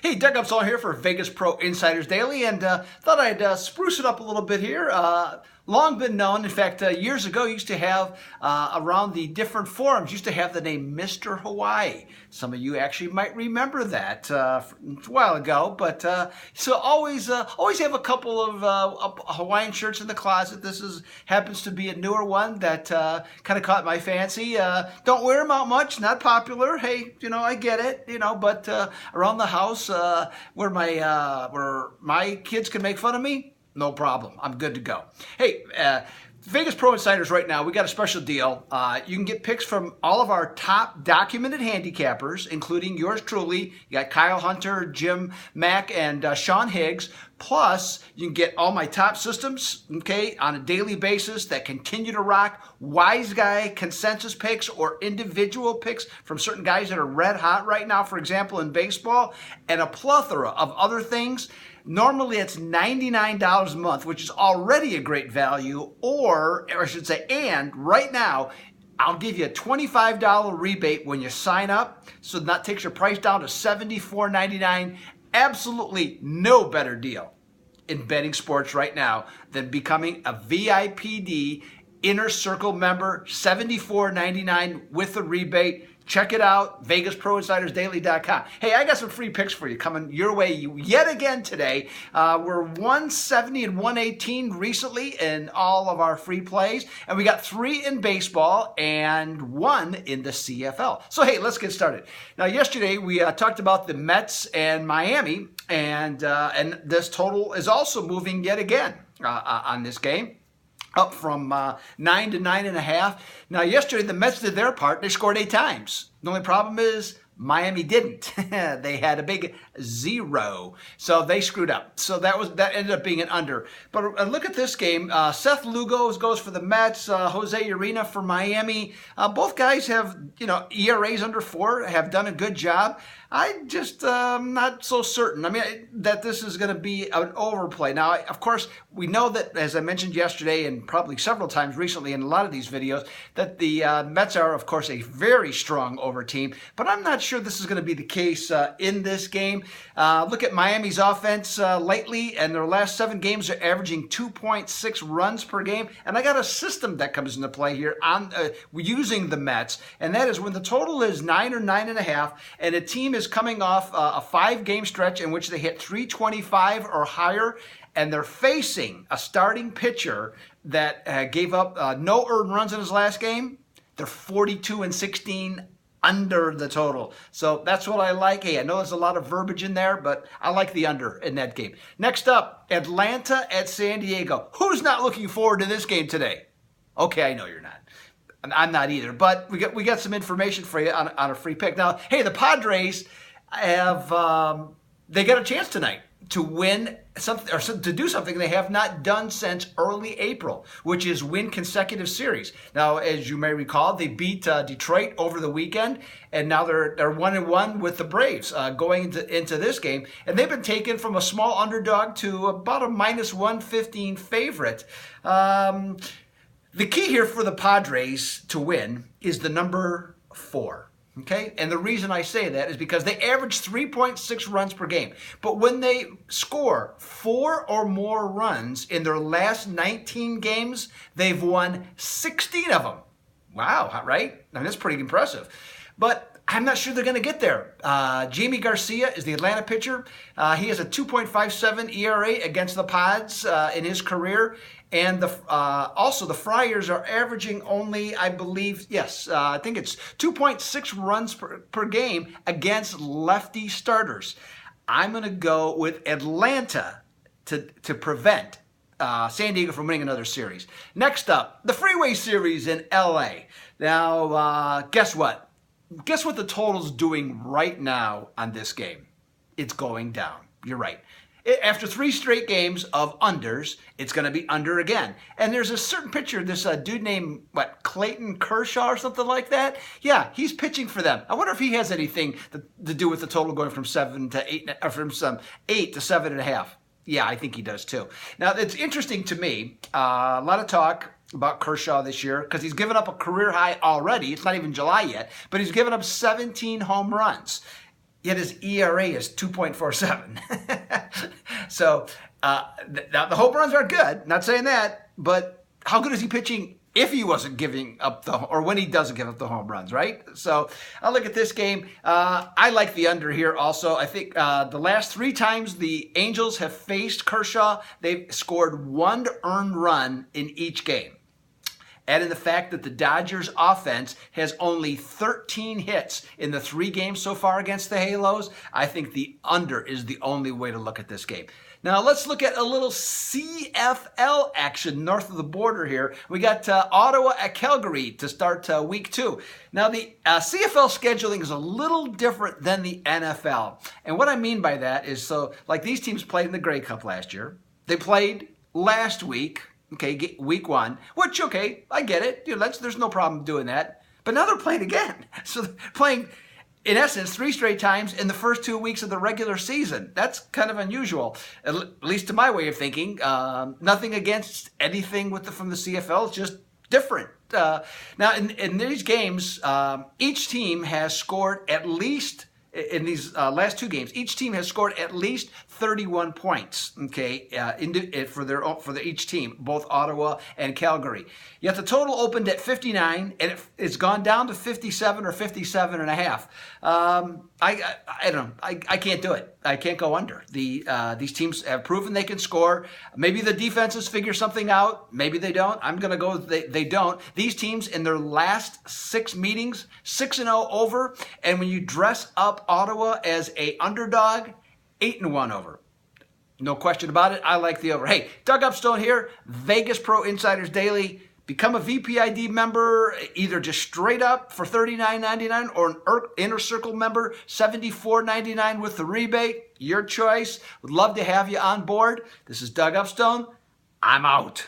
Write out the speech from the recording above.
Hey, Doug Upsall here for Vegas Pro Insiders Daily, and thought I'd spruce it up a little bit here. Long been known, in fact, years ago, used to have around the different forums, used to have the name Mr. Hawaii. Some of you actually might remember that a while ago, but so always have a couple of Hawaiian shirts in the closet. Happens to be a newer one that kind of caught my fancy. Don't wear them out much, not popular. Hey, I get it, but around the house where my kids can make fun of me, no problem. I'm good to go. Hey, Vegas Pro Insiders right now, we got a special deal. You can get picks from all of our top documented handicappers, including yours truly. You got Kyle Hunter, Jim Mack, and Sean Higgs. Plus, you can get all my top systems, okay, on a daily basis that continue to rock. Wise guy consensus picks or individual picks from certain guys that are red hot right now, for example, in baseball, and a plethora of other things. Normally it's $99 a month, which is already a great value, or I should say, and right now, I'll give you a $25 rebate when you sign up. So that takes your price down to $74.99. Absolutely no better deal in betting sports right now than becoming a VIPD Inner Circle member, $74.99 with a rebate. Check it out, VegasProInsidersDaily.com. Hey, I got some free picks for you coming your way yet again today. We're 170 and 118 recently in all of our free plays, and we got 3 in baseball and 1 in the CFL. So, hey, let's get started. Now, yesterday we talked about the Mets and Miami, and this total is also moving yet again on this game. Up from 9 to 9.5. Now, yesterday, the Mets did their part. They scored 8 times. The only problem is Miami didn't. They had a big 0. So they screwed up. So that ended up being an under. But look at this game. Seth Lugo goes for the Mets. Jose Urena for Miami. Both guys have, ERAs under 4, have done a good job. I just not so certain. I mean, that this is going to be an overplay. Now, of course, we know that, as I mentioned yesterday and probably several times recently in a lot of these videos, that the Mets are, of course, a very strong over team. But I'm not sure this is going to be the case in this game. Look at Miami's offense lately, and their last 7 games are averaging 2.6 runs per game. And I got a system that comes into play here on using the Mets, and that is when the total is 9 or 9.5, and a team is coming off a 5-game stretch in which they hit 325 or higher, and they're facing a starting pitcher that gave up no earned runs in his last game. They're 42 and 16 under the total. So that's what I like. Hey, I know there's a lot of verbiage in there, but I like the under in that game. Next up, Atlanta at San Diego. Who's not looking forward to this game today? Okay, I know you're not. I'm not either, but we got some information for you on a free pick. Now, hey, the Padres have they got a chance tonight to win something or to do something they have not done since early April, which is win consecutive series. Now, as you may recall, they beat Detroit over the weekend, and now they're 1-1 with the Braves going into this game, and they've been taken from a small underdog to about a -115 favorite. The key here for the Padres to win is the number 4. Okay? And the reason I say that is because they average 3.6 runs per game. But when they score 4 or more runs in their last 19 games, they've won 16 of them. Wow, right? I mean, that's pretty impressive. But I'm not sure they're going to get there. Jamie Garcia is the Atlanta pitcher. He has a 2.57 ERA against the Pods in his career. And also the Friars are averaging only, I believe, I think it's 2.6 runs per game against lefty starters. I'm going to go with Atlanta to prevent San Diego from winning another series. Next up, the Freeway Series in LA. Now, guess what? Guess what the total's doing right now on this game? It's going down. You're right. After 3 straight games of unders, it's going to be under again. And there's a certain pitcher, this dude named, Clayton Kershaw or something like that? Yeah, he's pitching for them. I wonder if he has anything to do with the total going from 7 to 8, or from some 8 to 7.5. Yeah, I think he does too. Now, it's interesting to me, a lot of talk about Kershaw this year because he's given up a career high already. It's not even July yet, but he's given up 17 home runs. yet his ERA is 2.47. So now the home runs are good. Not saying that, but how good is he pitching if he wasn't giving up or when he doesn't give up the home runs, right? So I'll look at this game. I like the under here also. I think the last 3 times the Angels have faced Kershaw, they've scored 1 earned run in each game. Add in the fact that the Dodgers offense has only 13 hits in the 3 games so far against the Halos. I think the under is the only way to look at this game. Now let's look at a little CFL action north of the border here. We got Ottawa at Calgary to start week 2. Now the CFL scheduling is a little different than the NFL. And what I mean by that is, so like these teams played in the Grey Cup last year. They played last week. Okay, week 1, which, okay, I get it. There's no problem doing that. But now they're playing again. So they're playing, in essence, 3 straight times in the first 2 weeks of the regular season. That's kind of unusual, at least to my way of thinking. Nothing against anything from the CFL. It's just different. Now, in these games, each team has scored at least, in these last 2 games, each team has scored at least 31 points, okay, for each team, both Ottawa and Calgary. Yet the total opened at 59, and it's gone down to 57 or 57 and a half. I don't know. I can't do it. I can't go under. These teams have proven they can score. Maybe the defenses figure something out. Maybe they don't. I'm going to go they don't. These teams in their last 6 meetings, 6-0 over, and when you dress up Ottawa as a underdog, 8-1 over. No question about it. I like the over. Hey, Doug Upstone here, Vegas Pro Insiders Daily. Become a VPID member, either just straight up for $39.99 or an Inner Circle member, $74.99 with the rebate. Your choice. Would love to have you on board. This is Doug Upstone. I'm out.